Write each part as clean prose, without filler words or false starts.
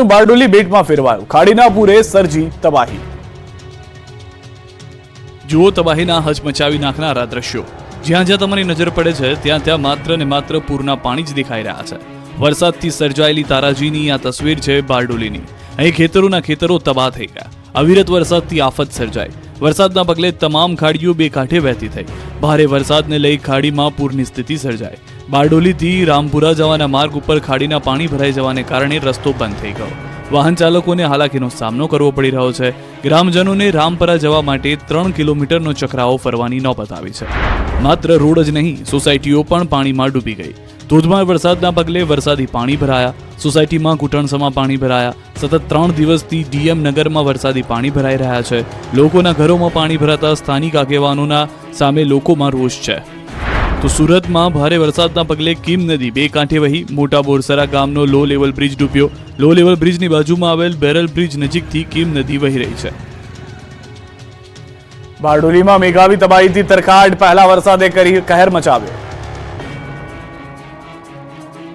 બારડોલી બેટમાં ફેરવાયો, ખાડીના પૂરે સર્જી તબાહી। જુઓ તબાહીના હચમચાવી નાખનારા દ્રશ્યો। જ્યાં જ્યાં તમારી નજર પડે છે ત્યાં ત્યાં માત્ર ને માત્ર પૂરના પાણી જ દેખાઈ રહ્યા છે। વરસાદથી સર્જાયેલી તારાજીની આ તસવીર છે બારડોલીની। અહીં ખેતરોના ખેતરો તબાહ થઈ ગયા। અવિરત વરસાદથી આફત સર્જાઈ। વરસાદના પગલે તમામ ખાડીઓ બે કાંઠે વહેતી થઈ। ભારે વરસાદને લઈ ખાડીમાં પૂરની સ્થિતિ સર્જાઈ। બારડોલીથી રામપુરા જવાના માર્ગ ઉપર ખાડીના પાણી ભરાઈ જવાને કારણે રસ્તો બંધ થઈ ગયો। વાહન ચાલકોને હાલાકીનો સામનો કરવો પડી રહ્યો છે। ગ્રામજનોને રામપરા જવા માટે 3 કિલોમીટરનો ચક્રાવો ફરવાની નોબત આવી છે। માત્ર રોડ જ નહીં, સોસાયટીઓ પણ પાણીમાં ડૂબી ગઈ। ધોધમાર વરસાદના પગલે વરસાદી પાણી ભરાયા। સોસાયટીમાં ઘૂંટણસમાં પાણી ભરાયા। સતત 3 દિવસથી ડીએમ નગરમાં વરસાદી પાણી ભરાઈ રહ્યા છે। લોકોના ઘરોમાં પાણી ભરાતા સ્થાનિક આગેવાનોના સામે લોકોમાં રોષ છે। તો સુરતમાં ભારે વરસાદના પગલે કીમ નદી બે કાંઠે વહી। મોટા બોરસરા ગામનો લો લેવલ બ્રિજ ડૂબ્યો। લો લેવલ બ્રિજની બાજુમાં આવેલ બેરલ બ્રિજ નજીકથી કીમ નદી વહી રહી છે। બારડોલીમાં મેઘાવી તબાહીથી તરખાટ, પહેલા વરસાદે કરી કહેર મચાવ્યો।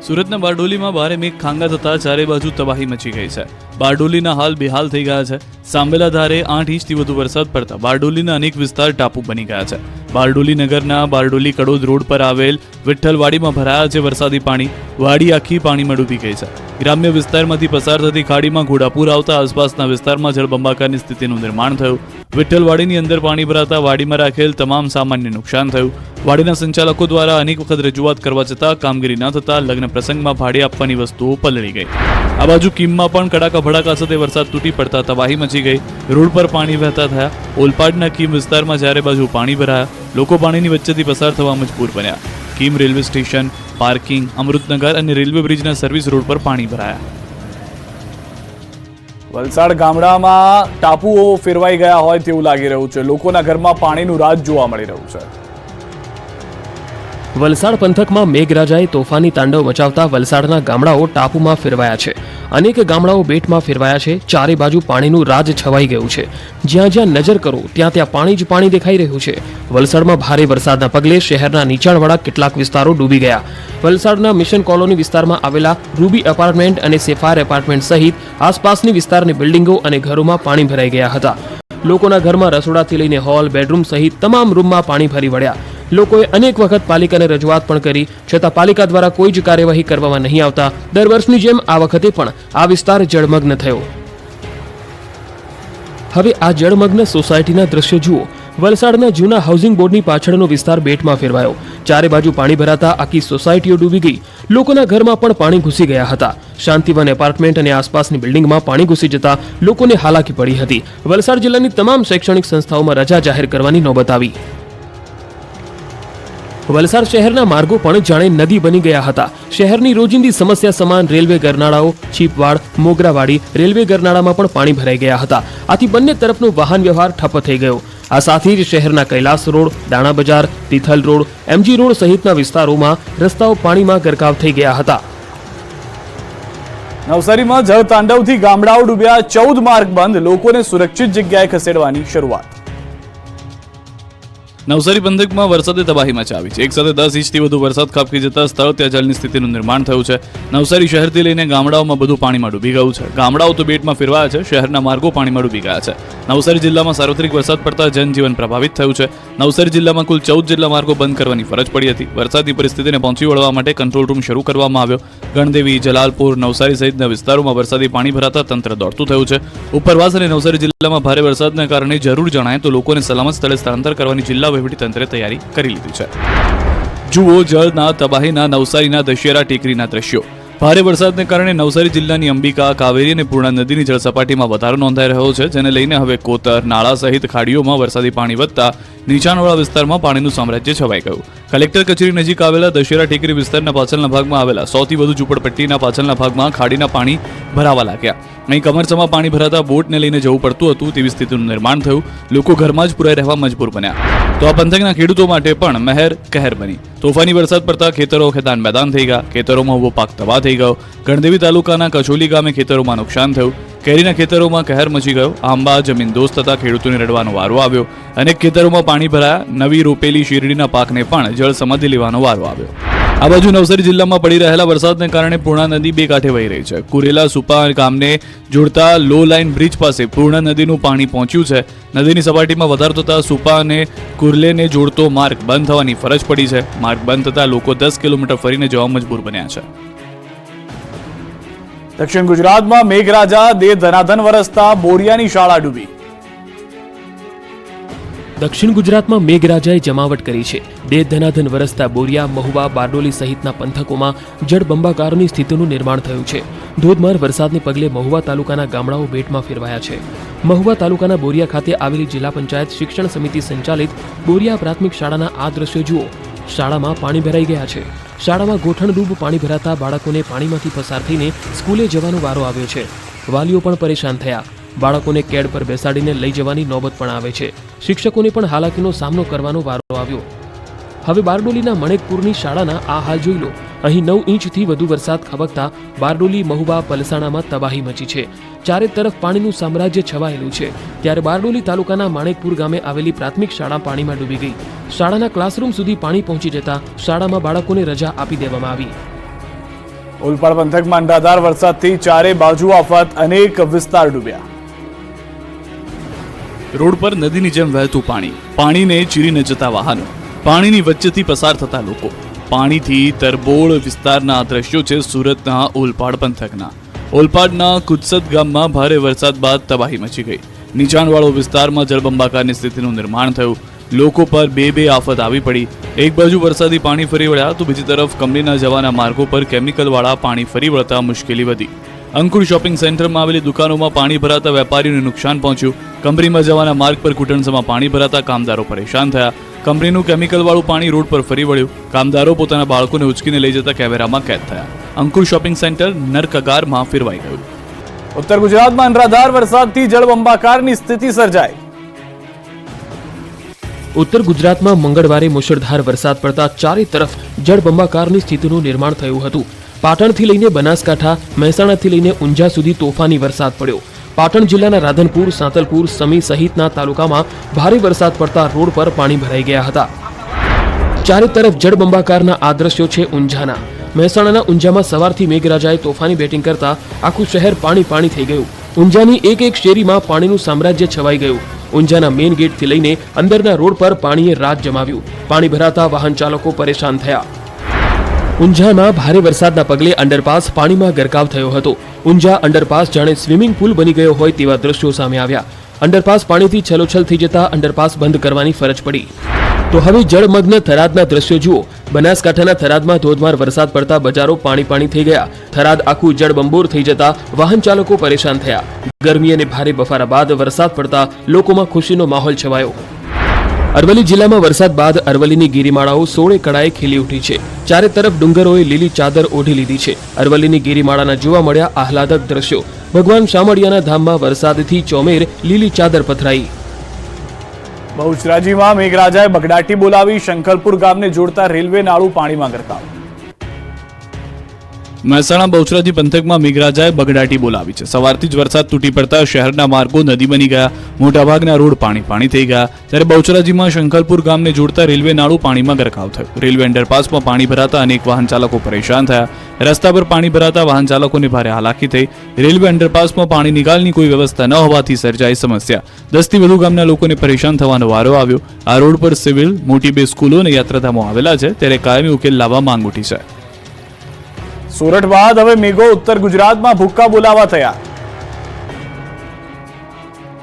સુરતના બારડોલીમાં ભારે મેઘ ખાંગા થતા ચારે બાજુ તબાહી મચી ગઈ છે। બારડોલીના હાલ બેહાલ થઈ ગયા છે। સાંભેલા ધારે 8 ઇંચથી વધુ વરસાદ પડતા બારડોલીના અનેક વિસ્તાર ટાપુ બની ગયા છે। બારડોલી નગરના બારડોલી કડોદ રોડ પર આવેલ વિઠ્ઠલવાડીમાં ભરાયા છે વરસાદી પાણી। વાડી આખી પાણીમાં ડૂબી ગઈ છે। ગ્રામ્ય વિસ્તારમાંથી પસાર થતી ખાડીમાં ઘોડાપૂર આવતા આસપાસના વિસ્તારમાં જળબંબાકારની સ્થિતિનું નિર્માણ થયું। વિઠ્ઠલવાડીની અંદર પાણી ભરાતા વાડીમાં રાખેલ તમામ સામાનને નુકસાન થયું। વાડીના સંચાલકો દ્વારા અનેક વખત રજૂઆત કરવા છતાં કામગીરી ન થતા લગ્ન પ્રસંગમાં ભાડે આપવાની વસ્તુઓ પલળી ગઈ। આ બાજુ કીમમાં પણ કડાકા ભડાકા સાથે વરસાદ તૂટી પડતા તબાહી મચી ગઈ। રોડ પર પાણી વહેતા થયા। ઓલપાડના કીમ વિસ્તારમાં ચારે બાજુ પાણી ભરાયા। લોકો પાણીની વચ્ચેથી પસાર થવા મજબૂર બન્યા। Kim railway station, parking, Amrutnagar અને રેલવે બ્રિજના સર્વિસ રોડ પર પાણી ભરાયા। વલસાડ ગામડામાં ટાપુઓ ફેરવાઈ ગયા હોય તેવું લાગી રહ્યું છે। લોકોના ઘરમાં પાણીનું રાજ જોવા મળી રહ્યું છે। વલસાડ પંથકમાં મેઘરાજાએ તોફાની તાંડવ મચાવતા વલસાડના ગામડાઓ ટાપુમાં ફેરવાયા છે। અનેક ગામડાઓ બેટમાં ફેરવાયા છે। ચારે બાજુ પાણીનું રાજ છવાઈ ગયું છે। જ્યાં જ્યાં નજર કરો ત્યાં ત્યાં પાણી જ પાણી દેખાઈ રહ્યું છે। વલસાડમાં ભારે વરસાદના પગલે શહેરના નીચાણવાળા કેટલાક વિસ્તારો ડૂબી ગયા। વલસાડના મિશન કોલોની વિસ્તારમાં આવેલા રૂબી એપાર્ટમેન્ટ અને સેફાયર એપાર્ટમેન્ટ સહિત આસપાસની વિસ્તારની બિલ્ડિંગો અને ઘરોમાં પાણી ભરાઈ ગયા હતા। લોકોના ઘરમાં રસોડાથી લઈને હોલ, બેડરૂમ સહિત તમામ રૂમમાં પાણી ફરી વળ્યા। લોકોએ અનેક વખત પાલિકાને રજૂઆત પણ કરી, છતાં પાલિકા દ્વારા કોઈ જ કાર્યવાહી કરવામાં નહીં આવતા દર વર્ષની જેમ આ વખતે પણ આ વિસ્તાર જળમગ્ન થયો। હવે આ જળમગ્ન સોસાયટીના દ્રશ્યો જુઓ। વલસાડના જૂના હાઉસિંગ બોર્ડની પાછળનો વિસ્તાર બેટમાં ફેરવાયો। ચારે બાજુ પાણી ભરાતા આખી સોસાયટીઓ ડૂબી ગઈ। લોકોના ઘરમાં પણ પાણી ઘૂસી ગયા હતા। શાંતિવન એપાર્ટમેન્ટ અને આસપાસની બિલ્ડિંગમાં પાણી ઘૂસી જતા લોકોને હાલાકી પડી હતી। વલસાડ જિલ્લાની તમામ શૈક્ષણિક સંસ્થાઓમાં રજા જાહેર કરવાની નોબત આવી। વલસાડ શહેરના માર્ગો પણ જાણે નદી બની ગયા હતા। શહેરની રોજિંદી સમસ્યા સમાન રેલવે ગરનાળાઓ, છીપવાડ, મોગરાવાડી રેલવે ગરનાળામાં પણ પાણી ભરાઈ ગયા હતા। આથી બંને તરફનો વાહન વ્યવહાર ઠપ્પ થઈ ગયો। આ સાથે જ શહેરના કૈલાસ રોડ, દાણા બજાર, તિથલ રોડ, એમજી રોડ સહિતના વિસ્તારોમાં રસ્તાઓ પાણીમાં ગરકાવ થઈ ગયા હતા। નવસારીમાં જળ તાંડવથી ગામડાઓ ડૂબ્યા। 14 માર્ગ બંધ, લોકોને સુરક્ષિત જગ્યાએ ખસેડવાની શરૂઆત। નવસારી પંથકમાં વરસાદે તબાહી મચાવી છે। એક સાથે 10 ઇંચથી વધુ વરસાદ ખાબકી જતા સ્થળ ત્યાં જળની સ્થિતિનું નિર્માણ થયું છે। નવસારી શહેરથી લઈને ગામડાઓમાં બધું પાણીમાં ડૂબી ગયું છે। ગામડાઓ તો બેટમાં ફેરવાયા છે, શહેરના માર્ગો પાણીમાં ડૂબી ગયા છે। નવસારી જિલ્લામાં સાર્વત્રિક વરસાદ પડતા જનજીવન પ્રભાવિત થયું છે। નવસારી જિલ્લામાં કુલ 14 જેટલા માર્ગો બંધ કરવાની ફરજ પડી હતી। વરસાદની પરિસ્થિતિને પહોંચી વળવા માટે કંટ્રોલ રૂમ શરૂ કરવામાં આવ્યો। ગણદેવી, જલાલપુર, નવસારી સહિતના વિસ્તારોમાં વરસાદી પાણી ભરાતા તંત્ર દોડતું થયું છે। ઉપરવાસ અને નવસારી જિલ્લામાં ભારે વરસાદના કારણે જરૂર જણાય તો લોકોને સલામત સ્થળે સ્થળાંતર કરવાની જિલ્લા વહીવટીતંત્રે તૈયારી કરી લીધી છે। જુઓ જળના તબાહીના નવસારીના દશેરા ટેકરીના દ્રશ્યો। ભારે વરસાદને કારણે નવસારી જિલ્લાની અંબિકા, કાવેરી અને પૂર્ણા નદીની જળસપાટીમાં વધારો નોંધાઈ રહ્યો છે, જેને લઈને હવે કોતર, નાળા સહિત ખાડીઓમાં વરસાદી પાણી વધતા નીચાણવાળા વિસ્તારમાં પાણીનું સામ્રાજ્ય છવાઈ ગયું। કલેક્ટર કચેરી નજીક આવેલા દશેરા ટેકરી વિસ્તારના પાછળના ભાગમાં આવેલા 100 થી વધુ ઝૂંપડપટ્ટીના પાછળના ભાગમાં ખાડીના પાણી ભરાવા લાગ્યા। અહીં કમરસમાં પાણી ભરાતા બોટને લઈને જવું પડતું હતું તેવી સ્થિતિનું નિર્માણ થયું। લોકો ઘરમાં જ પુરાઈ રહેવા મજબૂર બન્યા। તો આ પંથકના ખેડૂતો માટે પણ મહેર કહેર બની। તોફાની વરસાદ પડતા ખેતરો ખેદાન મેદાન થઈ ગયા। ખેતરોમાં ઉભો પાક તબાહ થઈ ગયો। ગણદેવી તાલુકાના કચોલી ગામે ખેતરોમાં નુકસાન થયું। કેરીના ખેતરોમાં કહેર મચી ગયો। આંબા જમીન દોસ્ત થતા ખેડૂતોને રડવાનો વારો આવ્યો। અનેક ખેતરોમાં પાણી ભરાયા। નવી રોપેલી શેરડીના પાકને પણ જળ સમાધિ લેવાનો વારો આવ્યો। આ બાજુ નવસારી જિલ્લામાં પડી રહેલા વરસાદને કારણે પૂર્ણા નદી બે કાંઠે વહી રહી છે. કુરેલા સુપા ગામને જોડતા લો લાઇન બ્રિજ પાસે પૂર્ણા નદીનું પાણી પહોંચ્યું છે. નદીની સપાટીમાં વધારો થતા સુપા અને કુર્લેને જોડતો માર્ગ બંધ થવાની ફરજ પડી છે. માર્ગ બંધ થતા લોકો 10 કિલોમીટર ફરીને જવા મજબૂર બન્યા છે. દક્ષિણ ગુજરાતમાં મેઘરાજા દે ધનાધન વરસતા બોરિયાની શાળા ડૂબી. દક્ષિણ ગુજરાતમાં મેઘરાજાએ જમાવટ કરી છે. દે ધનાધન વરસતા બોરિયા, મહુવા, બારડોલી સહિતના પંથકોમાં જળબંબાકારની સ્થિતિનું નિર્માણ થયું છે. ધોધમાર વરસાદને પગલે મહુવા તાલુકાના ગામડાઓ બેટમાં ફેરવાયા છે. મહુવા તાલુકાના બોરિયા ખાતે આવેલી જિલ્લા પંચાયત શિક્ષણ સમિતિ સંચાલિત બોરિયા પ્રાથમિક શાળાના આ દ્રશ્યો જુઓ. શાળામાં પાણી ભરાઈ ગયા છે. શાળામાં ગોઠણડૂબ પાણી ભરાતા બાળકોને પાણીમાંથી પસાર થઈને સ્કૂલે જવાનો વારો આવ્યો છે. વાલીઓ પણ પરેશાન થયા. બાળકોને કેડ પર બેસાડીને લઈ જવાની નોબત પણ આવે છે. શિક્ષકોને પણ હાલાકીનો સામનો કરવાનો વારો આવ્યો. હવે બારડોલીના મણેકપુરની શાળાના આ હાલ જોઈ લો. અહીં 9 ઇંચથી વધુ વરસાદ ખાબકતા બારડોલી, મહુવા, પલસાણામાં તબાહી મચી છે. ચારે તરફ પાણીનું સામ્રાજ્ય છવાયેલું છે. ત્યારે બારડોલી તાલુકાના માણેકપુર ગામે આવેલી પ્રાથમિક શાળા પાણીમાં ડૂબી ગઈ. શાળાના ક્લાસરૂમ સુધી પાણી પહોંચી જતા શાળામાં બાળકોને રજા આપી દેવામાં આવી. ઓલપાડ પંથકમાં અનરાધાર વરસાદથી ચારે બાજુ આફત, અનેક વિસ્તાર ડૂબ્યા. રોડ પર નદીની જેમ વહેતું પાણી, પાણીને ચીરીને જતા વાહનો, પાણીની વચ્ચેથી પસાર થતા લોકો. પાણીથી તરબોળ વિસ્તારના આ દ્રશ્યો છે સુરતના ઓલપાડ પંથકના. ઓલપાડના કુત્સદ ગામમાં ભારે વરસાદ બાદ તબાહી મચી ગઈ. નીચાણવાળો વિસ્તારમાં જળબંબાકારની સ્થિતિનું નિર્માણ થયું. લોકો પર બે આફત આવી પડી. એક બાજુ વરસાદી પાણી ફરી વળ્યા તો બીજી તરફ કંપનીના જવાના માર્ગો પર કેમિકલવાળા પાણી ફરી વળતા મુશ્કેલી વધી. અંકુર શોપિંગ સેન્ટરમાં આવેલી દુકાનોમાં પાણી ભરાતા વેપારીઓને નુકસાન પહોંચ્યું. કંપનીમાં જવાના માર્ગ પર ઘૂંટણસમાં પાણી ભરાતા કામદારો પરેશાન થયા. કંપનીનું કેમિકલવાળું પાણી રોડ પર ફરી વળ્યું. કામદારો પોતાના બાળકોને ઉચકીને લઈ જતા કેમેરામાં કેદ થયા. અંકુર શોપિંગ સેન્ટર નરકગારમાં ફેરવાઈ ગયું. ઉત્તર ગુજરાતમાં અનરાધાર વરસાદથી જળબંબાકારની સ્થિતિ સર્જાઈ. ઉત્તર ગુજરાતમાં મંગળવારે મુશળધાર વરસાદ પડતા ચારે તરફ જળબંબાકારની સ્થિતિનું નિર્માણ થયું હતું. પાટણથી લઈને બનાસકાંઠા, મહેસાણાથી લઈને ઊંઝા સુધી તોફાની વરસાદ પડ્યો. પાટણ જિલ્લાના રાધનપુર, સાંતલપુર, સમી સહિતના તાલુકામાં ભારે વરસાદ પડતા રોડ પર પાણી ભરાઈ ગયા હતા. ચારે તરફ જળબંબાકારના આ દ્રશ્યો છે ઊંઝાના. મહેસાણાના ઊંઝામાં સવારથી મેઘરાજાએ તોફાની બેટિંગ કરતા આખું શહેર પાણી થઈ ગયું. ઊંઝાની એક શેરીમાં પાણીનું સામ્રાજ્ય છવાઈ ગયું. ઊંઝાના મેઇન ગેટથી લઈને અંદરના રોડ પર પાણીએ રાત જમાવ્યું. પાણી ભરાતા વાહન ચાલકો પરેશાન થયા. ઊંઝામાં ભારે વરસાદના પગલે અંડરપાસ પાણીમાં ગરકાવ થયો હતો. ઊંઝા અંડરપાસ જાણે સ્વિમિંગ પુલ બની ગયો હોય તેવા દ્રશ્યો સામે આવ્યા. અંડરપાસ પાણીથી છલોછલ થઈ જતા અંડરપાસ બંધ કરવાની ફરજ પડી. તો હવે જળમગ્ન થરાદના દ્રશ્યો જુઓ. બનાસકાંઠાના થરાદમાં ધોધમાર વરસાદ પડતા બજારો પાણી થઈ ગયા. થરાદ આખું જળબંબોર થઈ જતા વાહન ચાલકો પરેશાન થયા. ગરમી અને ભારે બફારા બાદ વરસાદ પડતા લોકોમાં ખુશીનો માહોલ છવાયો. અરવલ્લી જિલ્લામાં વરસાદ બાદ અરવલ્લીની ગિરિમાળાઓ સોળે કળાએ ખીલી ઉઠી છે. ચારે તરફ ડુંગરોએ લીલી ચાદર ઓઢી લીધી છે. અરવલ્લીની ગિરિમાળાના જોવા મળ્યા આહલાદક દ્રશ્યો. ભગવાન શામળિયાના ધામમાં વરસાદથી ચોમેર લીલી ચાદર પથરાઈ. બહુચરાજીમાં મેઘરાજાએ બગડાટી બોલાવી. શંખલપુર ગામને જોડતા રેલવે નાળું પાણીમાં ગરકાવ. મહેસાણા બહુચરાજી પંથકમાં મેઘરાજાએ બગડાટી બોલાવી છે. સવારથી જ વરસાદ તૂટી પડતા શહેરના માર્ગો નદી બની ગયા. મોટાભાગના રોડ પાણી થઈ ગયા. ત્યારે બહુચરાજીમાં શંખલપુર ગામને જોડતા રેલવે નાળું પાણીમાં ગરકાવ થયું. રેલવે અંડરપાસમાં પાણી ભરાતા અનેક વાહન ચાલકો પરેશાન થયા. રસ્તા પર પાણી ભરાતા વાહન ચાલકોને ભારે હાલાકી થઈ. રેલવે અંડરપાસમાં પાણી નિકાલની કોઈ વ્યવસ્થા ન હોવાથી સર્જાઈ સમસ્યા. 10 થી વધુ ગામના લોકોને પરેશાન થવાનો વારો આવ્યો. આ રોડ પર સિવિલ, મોટી 2 સ્કૂલો અને યાત્રાધામો આવેલા છે. ત્યારે કાયમી ઉકેલ લાવવા માંગ ઉઠી છે. સુરત બાદ હવે મેઘો ઉત્તર ગુજરાતમાં ભૂક્કા બોલાવા તૈયાર.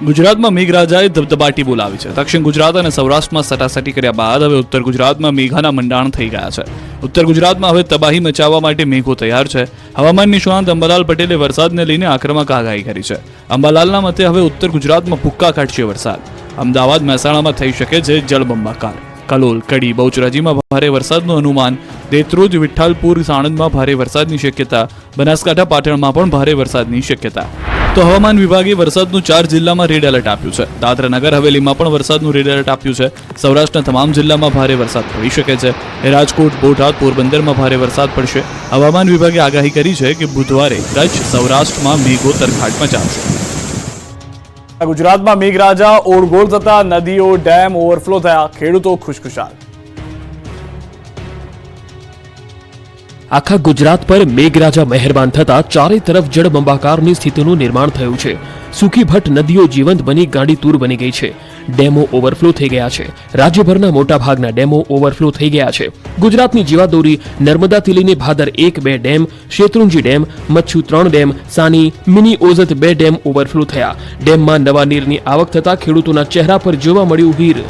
ગુજરાતમાં મેઘરાજાએ ધબધબાટી બોલાવી છે. દક્ષિણ ગુજરાત અને સૌરાષ્ટ્રમાં સટાસટી કર્યા બાદ હવે ઉત્તર ગુજરાતમાં મેઘાના મંડાણ થઈ ગયા છે. ઉત્તર ગુજરાતમાં હવે તબાહી મચાવવા માટે મેઘો તૈયાર છે. હવામાન નિષ્ણાંત અંબાલાલ પટેલે વરસાદને લઈને આક્રમક આગાહી કરી છે. અંબાલાલના મતે હવે ઉત્તર ગુજરાતમાં ભૂક્કા કાઢશે વરસાદ. અમદાવાદ, મહેસાણામાં થઈ શકે છે જળબંબાકાર. કલોલ, કડી, બહુચરાજીમાં ભારે વરસાદનું અનુમાન. દેત્રોજ, વિઠ્ઠલપુર, સાણંદમાં ભારે વરસાદની શક્યતા. બનાસકાંઠા, પાટણમાં પણ ભારે વરસાદની શક્યતા. તો હવામાન વિભાગે વરસાદનું 4 જિલ્લામાં રેડ એલર્ટ આપ્યું છે. દાદરા નગર હવેલીમાં પણ વરસાદનું રેડ એલર્ટ આપ્યું છે. સૌરાષ્ટ્રના તમામ જિલ્લામાં ભારે વરસાદ પડી શકે છે. રાજકોટ, બોટાદ, પોરબંદરમાં ભારે વરસાદ પડશે. હવામાન વિભાગે આગાહી કરી છે કે બુધવારે કચ્છ, સૌરાષ્ટ્રમાં મેઘો તરખાટ મચાવશે. ગુજરાતમાં મેઘરાજા ઓળગોળ થતા નદીઓ, ડેમ ઓવરફ્લો થયા. ખેડૂતો ખુશખુશાલ. આખા ગુજરાત પર મેઘરાજા મહેરબાન થતા ચારે તરફ જળબંબાકારની સ્થિતિનું નિર્માણ થયું છે. સૂકી ભટ્ટ નદીઓ જીવંત બની ગાંડીતૂર બની ગઈ છે. ડેમો ઓવરફ્લો થઈ ગયા છે. રાજ્યભરના મોટાભાગના ડેમો ઓવરફ્લો થઈ ગયા છે. ગુજરાતની જીવાદોરી નર્મદાથી લઈને Bhadar 1-2 dam, Shetrunji dam, Machhu 3 dam, Sani, mini Ozat 2 dam overflow થયા. ડેમમાં નવા નીરની આવક થતા ખેડૂતોના ચહેરા પર જોવા મળ્યું હીર.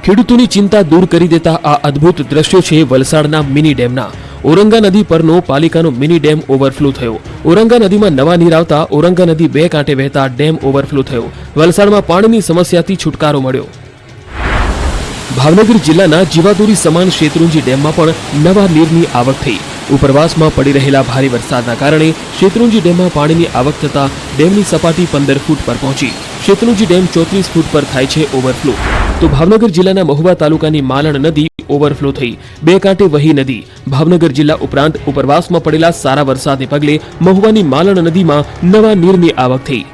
ખેડૂતોની ચિંતા દૂર કરી દેતા આ અદ્ભુત દ્રશ્યો છે વલસાડના મિની ડેમના. ઔરંગા નદી પરનો પાલિકાનો મિની ડેમ ઓવરફ્લો થયો. ઔરંગા નદીમાં નવા નીર આવતા ઔરંગા નદી 2 કાંઠે વહેતા ડેમ ઓવરફ્લો થયો. વલસાડમાં પાણીની સમસ્યાથી છુટકારો મળ્યો. ભાવનગર જિલ્લાના જીવાદોરી સમાન શેત્રુંજી ડેમમાં પણ નવા નીરની આવક થઈ. ઉપરવાસમાં પડી રહેલા ભારે વરસાદના કારણે શેત્રુંજી ડેમમાં પાણીની આવક થતા ડેમની સપાટી 15 ફૂટ પર પહોંચી. શેત્રુંજી ડેમ 34 ફૂટ પર થાય છે ઓવરફ્લો. તો ભાવનગર જિલ્લાના મહુવા તાલુકાની માલણ નદી ઓવરફ્લો થઈ. 2 કાંઠે વહી નદી. ભાવનગર જિલ્લા ઉપરાંત ઉપરવાસમાં પડેલા સારા વરસાદને પગલે મહુવાની માલણ નદીમાં નવા નીરની આવક થઈ.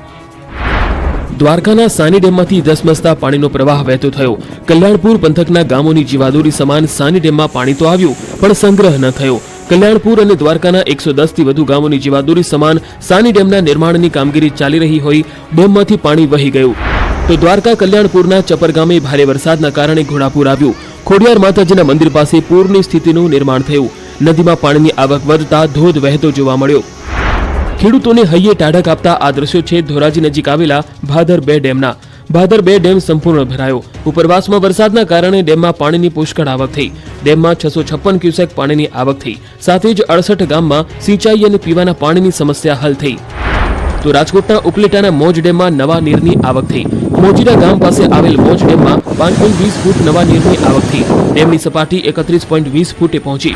દ્વારકાના સાની ડેમમાંથી ધસમસતા પાણીનો પ્રવાહ વહેતો થયો. કલ્યાણપુર પંથકના ગામોની જીવાદોરી સમાન સાની ડેમમાં પાણી તો આવ્યું પણ સંગ્રહ ન થયો. કલ્યાણપુર અને દ્વારકાના 110 થી વધુ ગામોની જીવાદોરી સમાન સાની ડેમના નિર્માણની કામગીરી ચાલી રહી હોય ડેમમાંથી પાણી વહી ગયું. તો દ્વારકા કલ્યાણપુરના ચપર ગામે ભારે વરસાદના કારણે ઘોડાપુર આવ્યું. ખોડિયાર માતાજીના મંદિર પાસે પૂરની સ્થિતિનું નિર્માણ થયું. નદીમાં પાણીની આવક વધતા ધોધ વહેતો જોવા મળ્યો. ખેડૂતોને હૈયે ટાઢક આપતા આ દ્રશ્યો છે ધોરાજી નજીક આવેલા ભાદર 2 ડેમના. ભાદર 2 ડેમ સંપૂર્ણ ભરાયો. ઉપરવાસમાં વરસાદના કારણે ડેમમાં પાણીની પુષ્કળ આવક થઈ. ડેમમાં 656 ક્યુસેક પાણીની આવક થઈ. સાથે જ 68 ગામમાં સિંચાઈ અને પીવાના પાણીની સમસ્યા હલ થઈ. તો રાજકોટના ઉપલેટાના મોજ ડેમમાં નવા નીરની આવક થઈ. મોજીરા ગામ પાસે આવેલ મોજ ડેમમાં 5.20 ફૂટ નવા નીરની આવક થઈ. ડેમની સપાટી 31.20 ફૂટે પહોંચી.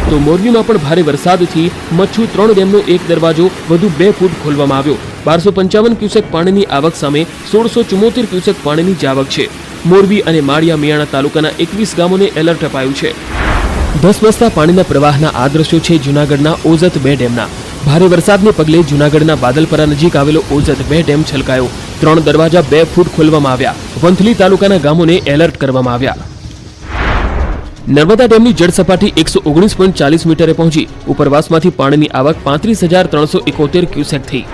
તો મોરબીમાં પણ ભારે વરસાદથી મચ્છુ 3 ડેમનો એક દરવાજો વધુ 2 ફૂટ ખોલવામાં આવ્યો. 1255 ક્યુસેક પાણીની આવક સામે 1674 ક્યુસેક પાણીની જ આવક છે. મોરબી અને માળિયા મિયાણા તાલુકાના 21 ગામોને એલર્ટ અપાયું છે. ધસમસતા પાણીના પ્રવાહના આ દ્રશ્યો છે જૂનાગઢના ઓઝત 2 ડેમના. ભારે વરસાદને પગલે જૂનાગઢના બાદલપરા નજીક આવેલો ઓઝત 2 ડેમ છલકાયો. 3 દરવાજા 2 ફૂટ ખોલવામાં આવ્યા. વંથલી તાલુકાના ગામોને એલર્ટ કરવામાં આવ્યા. નર્મદા ડેમની જળ સપાટી 119.40 મીટરે પહોંચી. ઉપરવાસમાંથી પાણીની આવક 35,371 ક્યુસેક થઈ.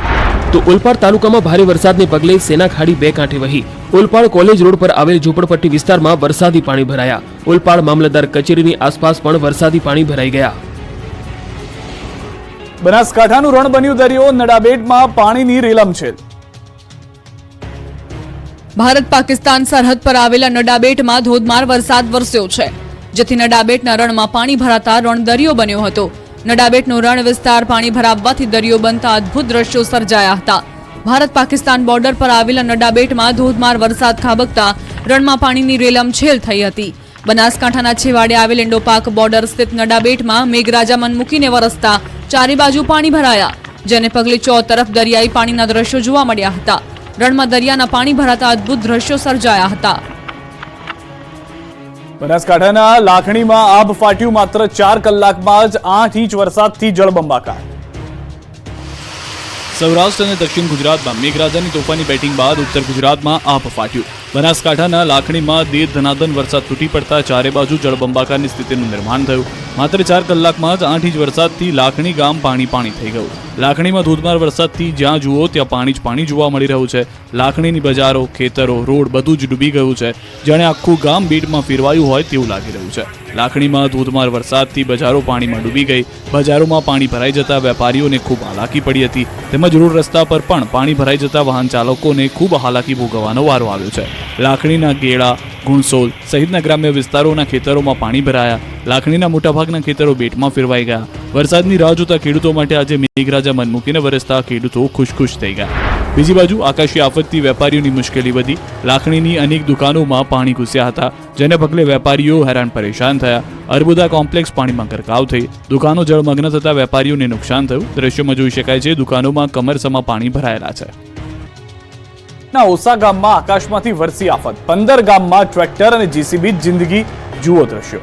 તો ઓલપાડ તાલુકામાં ભારે વરસાદને પગલે સેના ખાડી 2 કાંઠે વહી. ઓલપાડ કોલેજ રોડ પર આવેલ ઝૂંપડપટ્ટી વિસ્તારમાં વરસાદી પાણી ભરાયા. ઓલપાડ મામલતદાર કચેરીની આસપાસ પણ વરસાદી પાણી ભરાઈ ગયા. બનાસકાંઠાનું રણ બન્યું દરિયો. નડાબેટમાં પાણીની રેલમછેલ. ભારત પાકિસ્તાન સરહદ પર આવેલા નડાબેટમાં ધોધમાર વરસાદ વરસ્યો છે, જેથી નડાબેટના રણમાં પાણી ભરાતા રણ દરિયો બન્યો હતો. નડાબેટનો રણ વિસ્તાર પાણી ભરાવવાથી દરિયો બનતા અદ્ભુત દ્રશ્યો સર્જાયા હતા. ભારત પાકિસ્તાન બોર્ડર પર આવેલા નડાબેટમાં ધોધમાર વરસાદ ખાબકતા રણમાં પાણીની રેલમછેલ થઈ હતી. બનાસકાંઠાના છેવાડે આવેલ ઇન્ડોપાક બોર્ડર સ્થિત નડાબેટમાં મેઘરાજા મન મૂકીને વરસતા ચારે બાજુ પાણી ભરાયા, જેને પગલે ચોતરફ દરિયાઈ પાણીના દ્રશ્યો જોવા મળ્યા હતા. રણમાં દરિયાના પાણી ભરાતા અદ્ભુત દ્રશ્યો સર્જાયા હતા. બનાસકાંઠાના લાખણીમાં આભ ફાટ્યું. માત્ર 4 કલાકમાં જ 8 ઇંચ વરસાદથી જળબંબાકાર. સૌરાષ્ટ્ર અને દક્ષિણ ગુજરાતમાં મેઘરાજાની તોફાની બેટિંગ બાદ ઉત્તર ગુજરાતમાં આભ ફાટ્યું. બનાસકાંઠાના લાખણીમાં દેર ધનાધન વરસાદ તૂટી પડતા ચારે બાજુ જળબંબાકારની સ્થિતિનું નિર્માણ થયું. માત્ર 4 કલાકમાં જ 8 ઇંચ વરસાદથી લાખણી ગામ પાણી થઈ ગયું. લાખણીમાં ધોધમાર વરસાદથી જ્યાં જુઓ ત્યાં પાણી જ પાણી જોવા મળી રહ્યું છે. લાખણીની બજારો, ખેતરો, રોડ બધું જ ડૂબી ગયું છે. જાણે આખું ગામ બેટમાં ફેરવાયું હોય તેવું લાગી રહ્યું છે. લાખણીમાં ધોધમાર વરસાદથી બજારો પાણીમાં ડૂબી ગઈ. બજારોમાં પાણી ભરાઈ જતા વેપારીઓને ખૂબ હાલાકી પડી હતી. તેમજ રોડ રસ્તા પર પણ પાણી ભરાઈ જતા વાહન ચાલકોને ખૂબ હાલાકી ભોગવવાનો વારો આવ્યો છે. લાખણીના ગેડા, ગુણસોલ સહિતના ગ્રામ્ય વિસ્તારોના ખેતરોમાં પાણી ભરાયા. લાખણીના મોટાભાગના ખેતરો બેટમાં ફેરવાઈ ગયા. વરસાદની રાહ જોતા ખેડૂતો માટે આજે મેઘરાજા મન મૂકીને વરસતા ખેડૂતો ખુશ થઈ ગયા. બીજી બાજુ આકાશી આફતથી વેપારીઓની મુશ્કેલી વધી. લાખણીની અનેક દુકાનોમાં પાણી ઘૂસ્યા હતા, જેને પગલે વેપારીઓ હેરાન પરેશાન થયા. અર્બુદા કોમ્પ્લેક્સ પાણીમાં ગરકાવ થઈ. દુકાનો જળમગ્ન થતા વેપારીઓને નુકસાન થયું. દ્રશ્યોમાં જોઈ શકાય છે દુકાનોમાં કમરસમાં પાણી ભરાયેલા છે. ઓસા ગામમાં આકાશમાંથી વરસી આફત. 15 ગામમાં ટ્રેક્ટર અને જીસીબી જિંદગી. જુઓ દ્રશ્યો.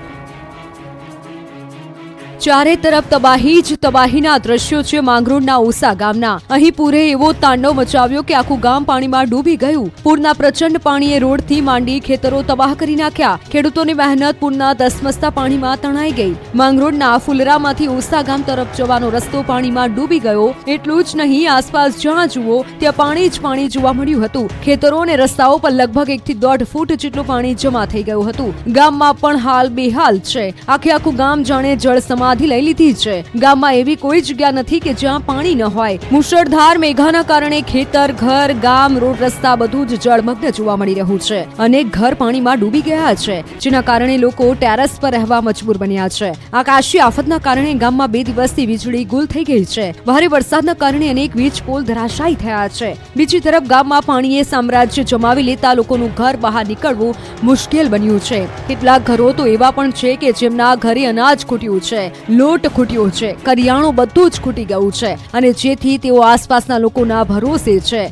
ચારે તરફ તબાહી જ તબાહીના દ્રશ્યો છે માંગરોળના ઓસા ગામના. અહીં પૂરે એવો તાંડવ મચાવ્યો કે આખું ગામ પાણીમાં ડૂબી ગયું. પૂરના પ્રચંડ પાણીએ રોડથી માંડી ખેતરો તબાહ કરી નાખ્યા. ખેડૂતોની મહેનત પૂરના ધસમસતા પાણીમાં તણાઈ ગઈ. માંગરોળના ફુલરામાંથી ઓસા ગામ તરફ જવાનો રસ્તો પાણીમાં ડૂબી ગયો. એટલું જ નહીં, આસપાસ જ્યાં જુઓ ત્યાં પાણી જ પાણી જોવા મળ્યું હતું. ખેતરો અને રસ્તાઓ પર લગભગ 1 થી 1.5 ફૂટ જેટલું પાણી જમા થઈ ગયું હતું. ગામમાં પણ હાલ બેહાલ છે. આખું ગામ જાણે જળ સમાધિ લઈ લીધી છે. ગામમાં એવી કોઈ જગ્યા નથી કે જ્યાં પાણી ન હોય. મુશળધાર મેઘાના કારણે ખેતર, ઘર, ગામ, રોડ, રસ્તા બધું જ જળમગ્ન જોવા મળી રહ્યું છે. અનેક ઘર પાણીમાં ડૂબી ગયા છે, જેના કારણે લોકો ટેરેસ પર રહેવા મજબૂર બન્યા છે. આકાશી આફતના કારણે ગામમાં 2 દિવસથી વીજળી ગુલ થઈ ગઈ છે. ભારે વરસાદના કારણે અનેક વીજ પોલ ધરાશાયી થયા છે. બીજી તરફ ગામમાં પાણીએ સામ્રાજ્ય જમાવી લેતા લોકોનું ઘર બહાર નીકળવું મુશ્કેલ બન્યું છે. કેટલાક ઘરો તો એવા પણ છે કે જેમના ઘરે અનાજ ખૂટ્યું છે, લોટ ખૂટ્યો છે, કરિયાણું બધું જ ખૂટી ગયું છે અને જેથી તેઓ આસપાસના લોકોના ભરોસે છે.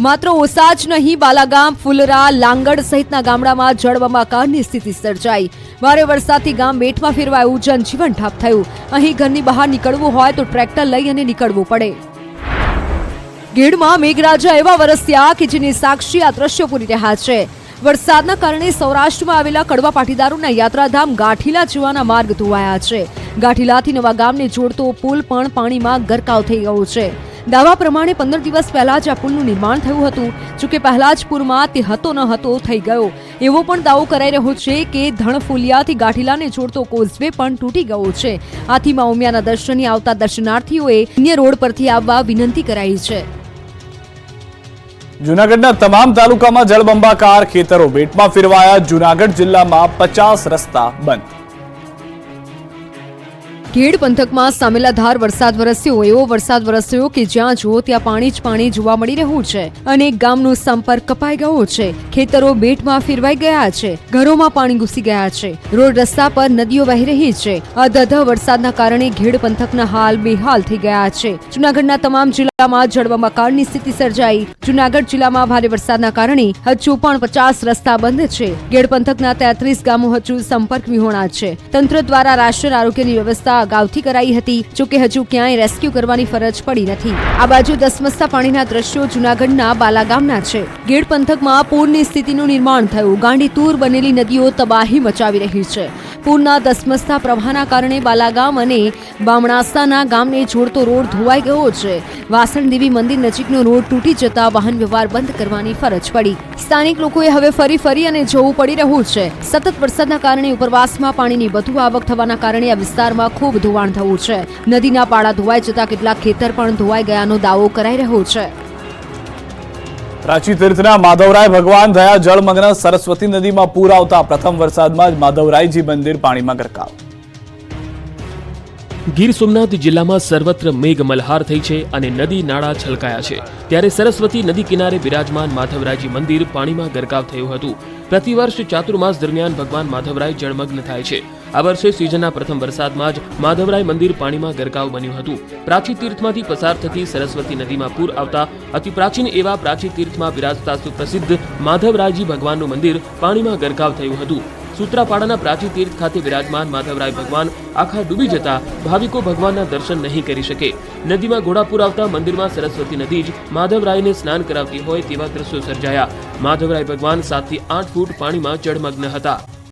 માત્ર ઓસા જ નહીં, બાલાગામ, ફુલરા, લાંગડ સહિતના ગામડામાં જળબંબાકારની સ્થિતિ સર્જાઈ. ભારે વરસાદથી ગામ બેટમાં ફેરવાયું, જનજીવન ઠપ થયું. અહીં ઘરની બહાર નીકળવું હોય તો ટ્રેક્ટર લઈ અને નીકળવું પડે. ગેડમાં મેઘરાજા એવા વરસ્યા કે જેની સાક્ષી આ દ્રશ્યો પૂરી રહ્યા છે. વરસાદના કારણે સૌરાષ્ટ્રમાં આવેલા કડવા પાટીદારોના યાત્રાધામ ગાંઠીલા જવાના માર્ગ ધોવાયા છે. ગાંઠીલાથી નવા ગામને જોડતો પુલ પણ પાણીમાં ગરકાવ થઈ ગયો છે. દાવા પ્રમાણે 15 દિવસ પહેલા જ આ પુલનું નિર્માણ થયું હતું. જોકે પહેલા જ પૂરમાં તે હતો ન હતો થઈ ગયો. એવો પણ દાવો કરાઈ રહ્યો છે કે ધણફુલિયાથી ગાંઠીલાને જોડતો કોઝવે પણ તૂટી ગયો છે. આથી મા ઉમિયાના દર્શને આવતા દર્શનાર્થીઓએ અન્ય રોડ પરથી આવવા વિનંતી કરાઈ છે. જૂનાગઢના તમામ તાલુકામાં જળબંબાકાર, ખેતરો બેટમાં ફેરવાયા. જૂનાગઢ જિલ્લામાં 50 રસ્તા બંધ. ખેડ પંથકમાં સામેલાધાર વરસાદ વરસ્યો. એવો વરસાદ વરસ્યો કે જ્યાં જુઓ ત્યાં પાણી જ પાણી જોવા મળી રહ્યું છે. અનેક ગામનો સંપર્ક કપાઈ ગયો છે. ખેતરો બેટમાં ફેરવાઈ ગયા છે. ઘરોમાં પાણી ઘૂસી ગયા છે. રોડ રસ્તા પર નદીઓ વહી રહી છે. અધધ વરસાદના કારણે ખેડ પંથકના હાલ બેહાલ થઈ ગયા છે. જૂનાગઢના તમામ જિલ્લામાં જળબંબાકારની સ્થિતિ સર્જાઈ. જૂનાગઢ જિલ્લામાં ભારે વરસાદના કારણે હજુ પણ 50 રસ્તા બંધ છે. ખેડ પંથકના 33 ગામો હજુ સંપર્ક વિહોણા છે. તંત્ર દ્વારા રાષ્ટ્રીય આરોગ્યની વ્યવસ્થા અગાઉથી કરાઈ હતી. જોકે હજુ ક્યાંય રેસ્ક્યુ કરવાની ફરજ પડી નથી. આ બાજુ ધસમસતા પાણીના દ્રશ્યો જૂનાગઢના બાલાગામના છે. ગેડ પંથકમાં પૂરની સ્થિતિનું નિર્માણ થયું. ગાંડીતુર બનેલી નદીઓ તબાહી મચાવી રહી છે. પૂરના ધસમસતા પ્રવાહના કારણે બાલાગામ અને બામણાસાના ગામને જોડતો રોડ ધોવાઈ ગયો છે. વાસણ દેવી મંદિર નજીકનો રોડ તૂટી જતા વાહન વ્યવહાર બંધ કરવાની ફરજ પડી. સ્થાનિક લોકોએ હવે ફરી અને જવું પડી રહ્યું છે. સતત વરસાદના કારણે ઉપરવાસમાં પાણીની વધુ આવક થવાના કારણે આ વિસ્તારમાં ખૂબ ધોવાણ થયું છે. નદીના પાળા ધોવાઈ જતા કેટલાક ખેતર પણ ધોવાઈ ગયાનો દાવો કરાઈ રહ્યો છે. પ્રાચી તીર્થના માધવરાય ભગવાન થયા જળમગ્ન. સરસ્વતી નદીમાં પૂર આવતા પ્રથમ વરસાદમાં જ માધવરાયજી મંદિર પાણીમાં ગરકાવ. ગીર સોમનાથ જિલ્લામાં સર્વત્ર મેઘ મલ્હાર થઈ છે અને નદી નાળા છલકાયા છે. ત્યારે સરસ્વતી નદી કિનારે બિરાજમાન માધવરાયજી મંદિર પાણીમાં ગરકાવ થયું હતું. પ્રતિવર્ષ ચાતુર્માસ દરમિયાન ભગવાન માધવરાય જળમગ્ન થાય છે. આ વર્ષે સિઝનના પ્રથમ વરસાદમાં જ માધવરાય મંદિર પાણીમાં ગરકાવ બન્યું હતું. પ્રાચી તીર્થમાંથી પસાર થતી સરસ્વતી નદીમાં પૂર આવતા અતિ પ્રાચીન એવા પ્રાચી તીર્થમાં બિરાજતા સુપ્રસિદ્ધ માધવરાયજી ભગવાનનું મંદિર પાણીમાં ગરકાવ થયું હતું. સૂત્રાપાડાના પ્રાચી તીર્થ ખાતે બિરાજમાન માધવરાય ભગવાન આખા ડૂબી જતા ભાવિકો ભગવાનના દર્શન નહીં કરી શકે. નદીમાં ઘોડાપુર આવતા મંદિરમાં સરસ્વતી નદી જ માધવરાયને સ્નાન કરાવતી હોય તેવા દ્રશ્યો સર્જાયા. માધવરાય ભગવાન 7 થી 8 ફૂટ પાણીમાં જળમગ્ન હતા.